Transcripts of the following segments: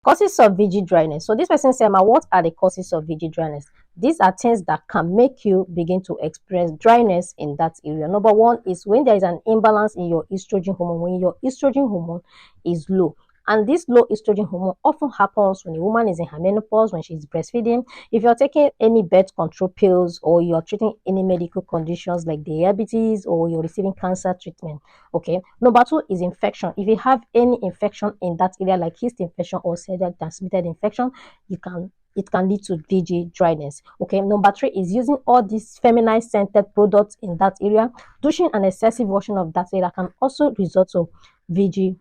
Causes of VG dryness. So this person said, "Ma, what are the causes of VG dryness?" These are things that can make you begin to experience dryness in that area. Number one is when there is an imbalance in your estrogen hormone. When your estrogen hormone is low, and this low estrogen hormone often happens when a woman is in her menopause, when she's breastfeeding, if you're taking any birth control pills, or you're treating any medical conditions like diabetes, or you're receiving cancer treatment. Okay. Number two is infection. If you have any infection in that area, like yeast infection or sexually transmitted infection, it can lead to VG dryness. Okay. Number three is using all these feminine scented products in that area. Douching and excessive washing of that area can also result to VG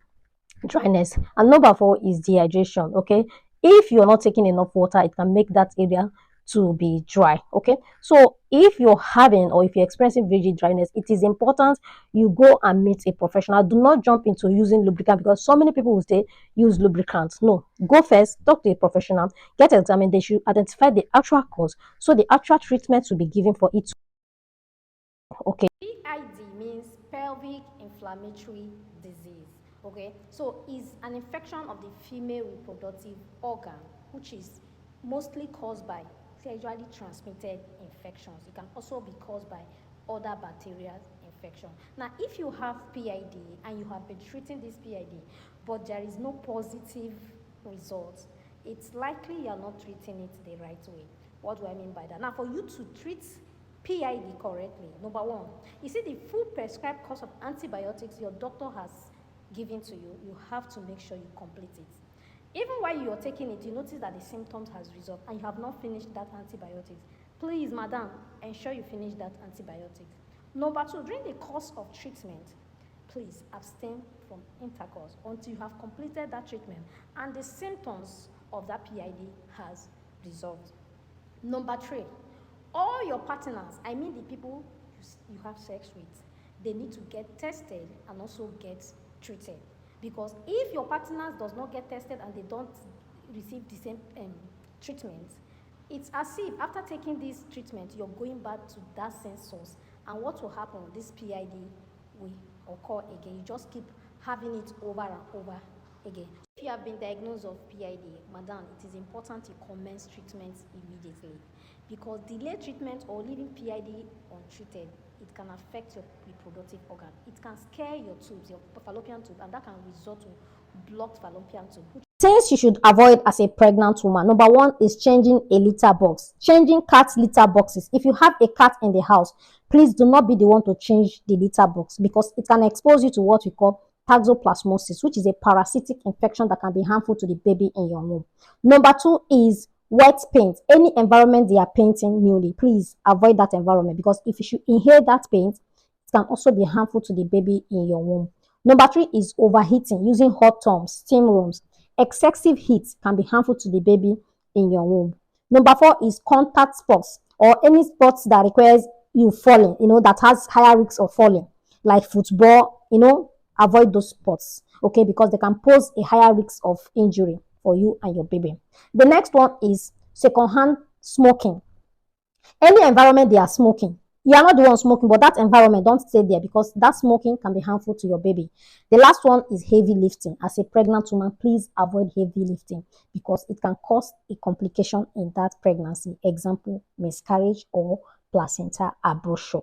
dryness. And number four is dehydration. Okay. If you're not taking enough water, it can make that area to be dry. Okay. So if you're having, or if you're experiencing VG dryness, it is important you go and meet a professional. Do not jump into using lubricant, because so many people will say use lubricants. No, go first, talk to a professional, get examined. They should identify the actual cause, so the actual treatment will be given for it. Okay. PID means pelvic inflammatory disease. Okay, so it's an infection of the female reproductive organ, which is mostly caused by sexually transmitted infections. It can also be caused by other bacterial infection. Now, if you have PID and you have been treating this PID, but there is no positive results, it's likely you're not treating it the right way. What do I mean by that? Now, for you to treat PID correctly, number one, you see the full prescribed course of antibiotics your doctor has given to you, you have to make sure you complete it. Even while you're taking it, you notice that the symptoms has resolved and you have not finished that antibiotics. Please, madam, ensure you finish that antibiotics. Number two, during the course of treatment, please abstain from intercourse until you have completed that treatment and the symptoms of that PID has resolved. Number three, all your partners, I mean the people you have sex with, they need to get tested and also get treated. Because if your partners does not get tested and they don't receive the same treatment, it's as if after taking this treatment, you're going back to that same source. And what will happen? This PID will occur again. You just keep having it over and over again. If you have been diagnosed of PID, madam, it is important to commence treatment immediately, because delayed treatment or leaving PID untreated, it can affect your reproductive organ. It can scare your tubes, your fallopian tube, and that can result to blocked fallopian tube. Things you should avoid as a pregnant woman. Number one is changing a litter box. Changing cat litter boxes. If you have a cat in the house, please do not be the one to change the litter box, because it can expose you to what we call toxoplasmosis, which is a parasitic infection that can be harmful to the baby in your womb. Number two is wet paint. Any environment they are painting newly, please avoid that environment, because if you should inhale that paint, it can also be harmful to the baby in your womb. Number three is overheating, using hot tubs, steam rooms. Excessive heat can be harmful to the baby in your womb. Number four is contact sports, or any sports that requires you falling, that has higher risks of falling, like football, avoid those sports, okay, because they can pose a higher risk of injury for you and your baby. The next one is secondhand smoking. Any environment they are smoking, you are not the one smoking, but that environment, don't stay there, because that smoking can be harmful to your baby. The last one is heavy lifting. As a pregnant woman, please avoid heavy lifting, because it can cause a complication in that pregnancy. Example, miscarriage or placenta abruption.